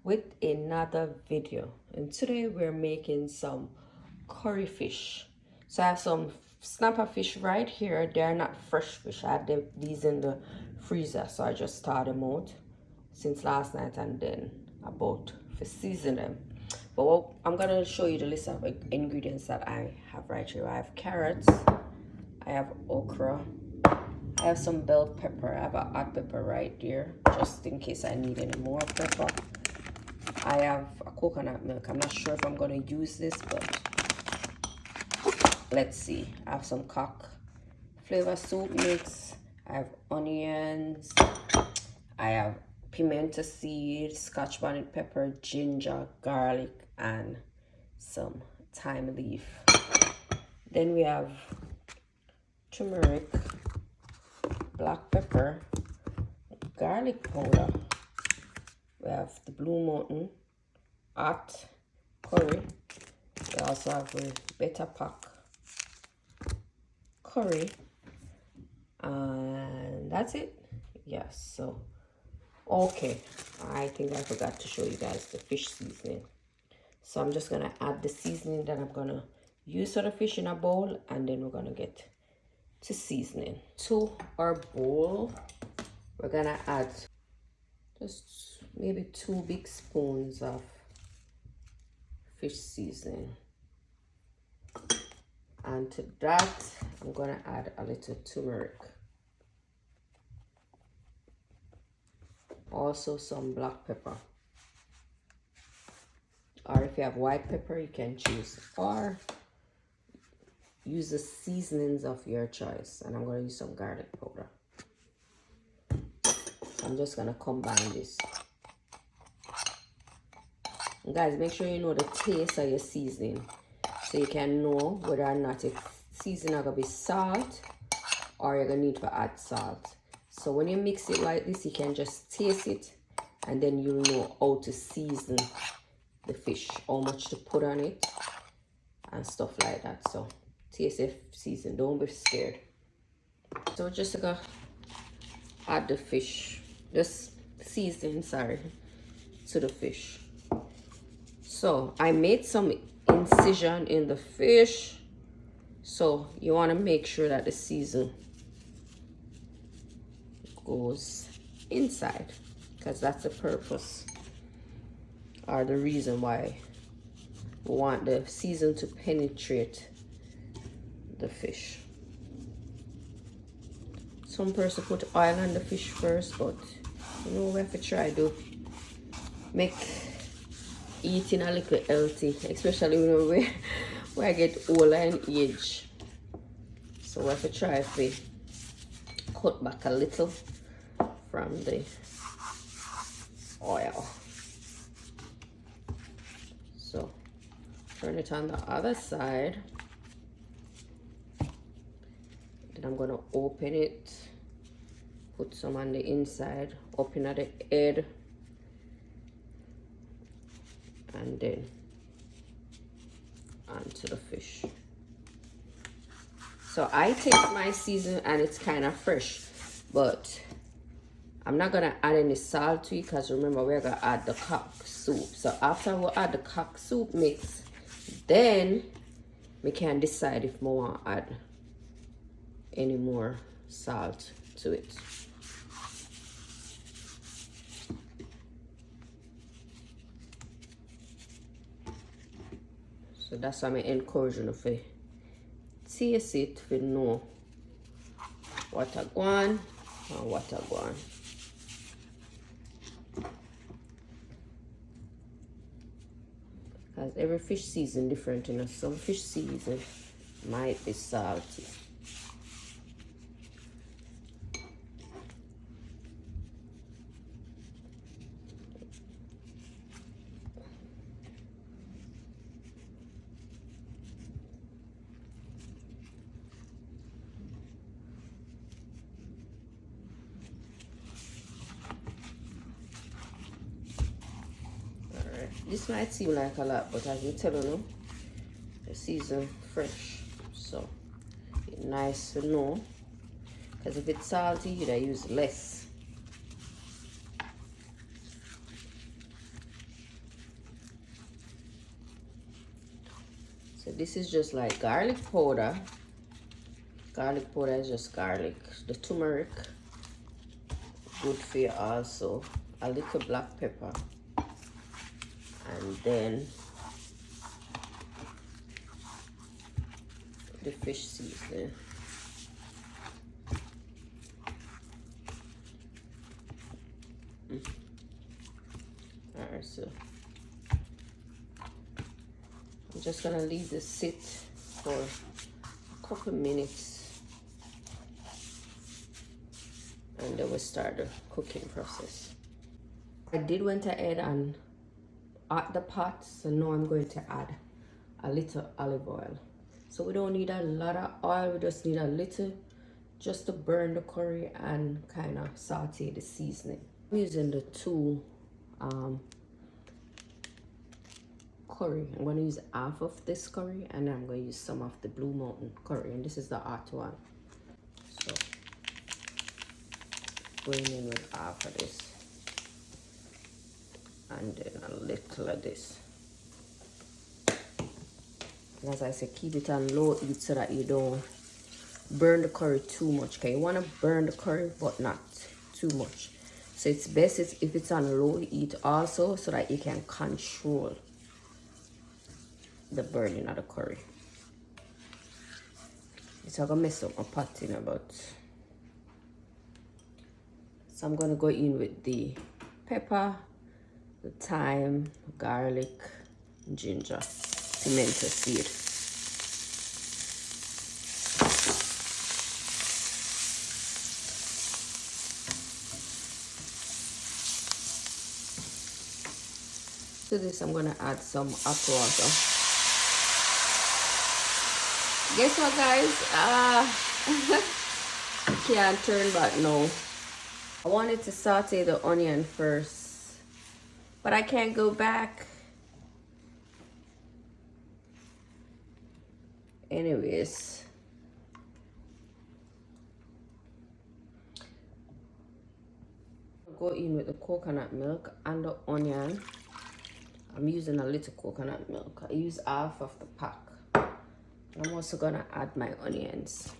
with another video, and today we're making some curry fish. So I have some snapper fish right here. They're not fresh fish. I had these in the freezer, so I just thawed them out since last night and then about to season them. But I'm gonna show you the list of ingredients that I have right here. I have carrots, I have okra, I have some bell pepper. I have a hot pepper right there, just in case I need any more pepper. I have a coconut milk. I'm not sure if I'm going to use this, but let's see. I have some cock flavor soup mix. I have onions. I have pimento seed, Scotch bonnet pepper, ginger, garlic, and some thyme leaf. Then we have turmeric, black pepper, garlic powder. We have the Blue Mountain hot curry. We also have the Better Pack curry, and that's it. Yes, so okay, I think I forgot to show you guys the fish seasoning. So I'm just gonna add the seasoning that I'm gonna use for the fish in a bowl, and then we're gonna get to seasoning. To our bowl, we're gonna add just maybe 2 big spoons of fish seasoning, and to that I'm gonna add a little turmeric, also some black pepper, or if you have white pepper you can choose, or use the seasonings of your choice. And I'm going to use some garlic powder. I'm just going to combine this. And guys, make sure you know the taste of your seasoning, so you can know whether or not it's seasoning are going to be salt or you're going to need to add salt. So when you mix it like this, you can just taste it, and then you'll know how to season the fish, how much to put on it and stuff like that. So taste it, season, don't be scared. So just gonna add the fish, just season, sorry, to the fish. So I made some incision in the fish, so you want to make sure that the season goes inside, because that's the purpose or the reason why we want the season to penetrate the fish. Some person put oil on the fish first, but you know, we have to try to make eating a little healthy, especially when I get older in age. So we have to try to cut back a little from the oil. So turn it on the other side. Then I'm gonna open it, put some on the inside, open at the head, and then onto the fish. So I taste my season and it's kind of fresh, but I'm not gonna add any salt to it, because remember we're gonna add the cock soup. So after we add the cock soup mix, then we can decide if we want to add any more salt to it. So that's why I'm encouraging you to taste it, to know what I want and what I want. Because every fish season different, you know. Some fish season might be salty. This might seem like a lot, but as I'm telling you, the season fresh, so it's nice to know. Because if it's salty, you'd use less. So this is just like garlic powder. Garlic powder is just garlic. The turmeric, good for you also. A little black pepper. And then the fish seasoning. Alright, so I'm just gonna leave this sit for a couple minutes and then we'll start the cooking process. I did went ahead and add the pot, so now I'm going to add a little olive oil. So we don't need a lot of oil, we just need a little just to burn the curry and kind of saute the seasoning. I'm using the two curry. I'm going to use half of this curry and I'm going to use some of the Blue Mountain curry, and this is the hot one. So going in with half of this and then a little of this. And as I say, keep it on low heat so that you don't burn the curry too much. Okay, you want to burn the curry but not too much. So it's best if it's on low heat also, so that you can control the burning of the curry. It's not gonna mess up my pot in about. So I'm gonna go in with the pepper, the thyme, garlic, ginger, pimento seed. To this I'm gonna add some hot water. Guess what, guys? I can't turn back now. I wanted to saute the onion first, but I can't go back. Anyways, go in with the coconut milk and the onion. I'm using a little coconut milk. I use half of the pack. I'm also gonna add my onions.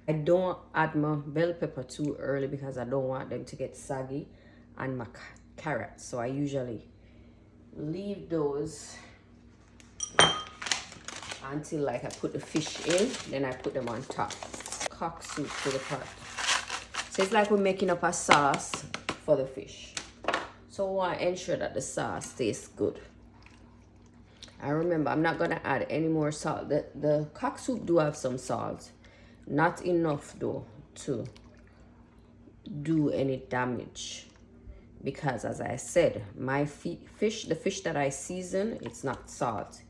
I don't add my bell pepper too early because I don't want them to get saggy, and my carrots. So I usually leave those until like I put the fish in, then I put them on top. Cock soup to the pot. So it's like we're making up a sauce for the fish. So I want to ensure that the sauce tastes good. I remember I'm not gonna add any more salt. The cock soup do have some salt. Not enough though to do any damage, because as I said, my fish, the fish that I season, it's not salt.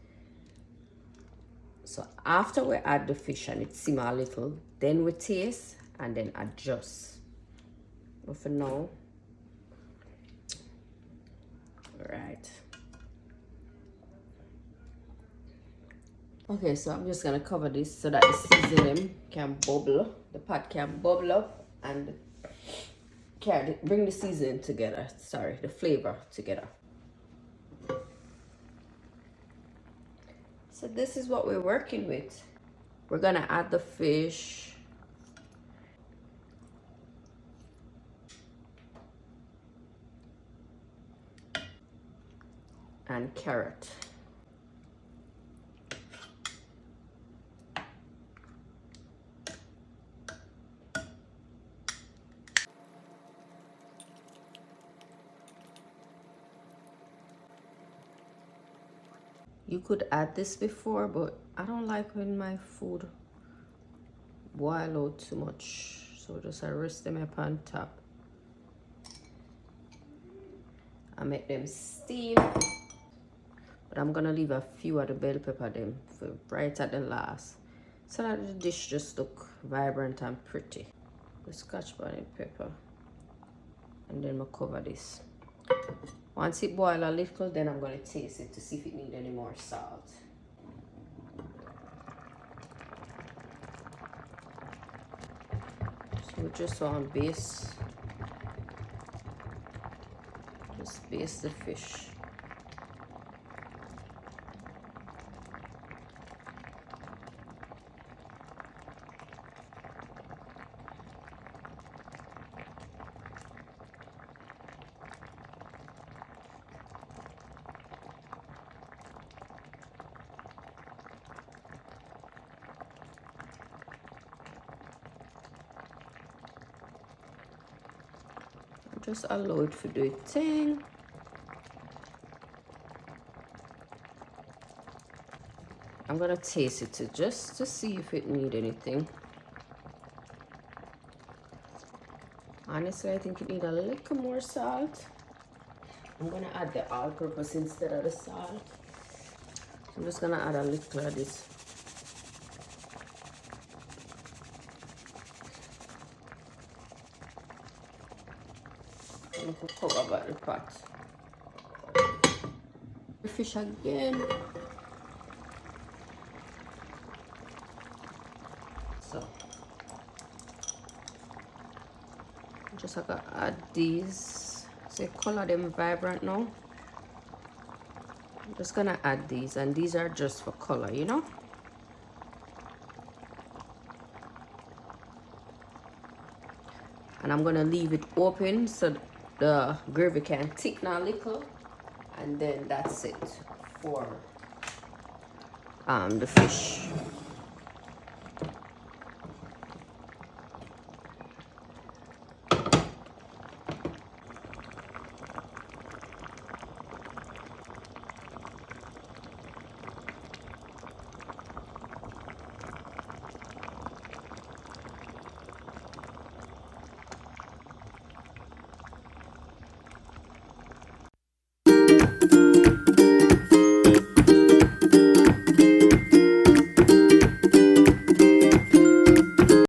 So after we add the fish and it simmer a little, then we taste and then adjust. But for now, all right. Okay, so I'm just gonna cover this so that the seasoning can bubble, the pot can bubble up and bring the seasoning together, sorry, the flavor together. So this is what we're working with. We're gonna add the fish. And carrot. You could add this before, but I don't like when my food boil out too much. So just I rest them up on top. I make them steam. But I'm gonna leave a few of the bell pepper them for right at the last, so that the dish just look vibrant and pretty. The Scotch bonnet pepper. And then I'll cover this. Once it boils a little, then I'm going to taste it to see if it needs any more salt. So we just want to baste the fish. Just allow it to do its thing. I'm gonna taste it just to see if it needs anything. Honestly, I think it needs a little more salt. I'm gonna add the all-purpose instead of the salt. I'm just gonna add a little of this. And cover back the pot. The fish again. So just gotta add these. So color them vibrant now. I'm just gonna add these, and these are just for color, you know. And I'm gonna leave it open so the gravy can thicken a little, and then that's it for the fish.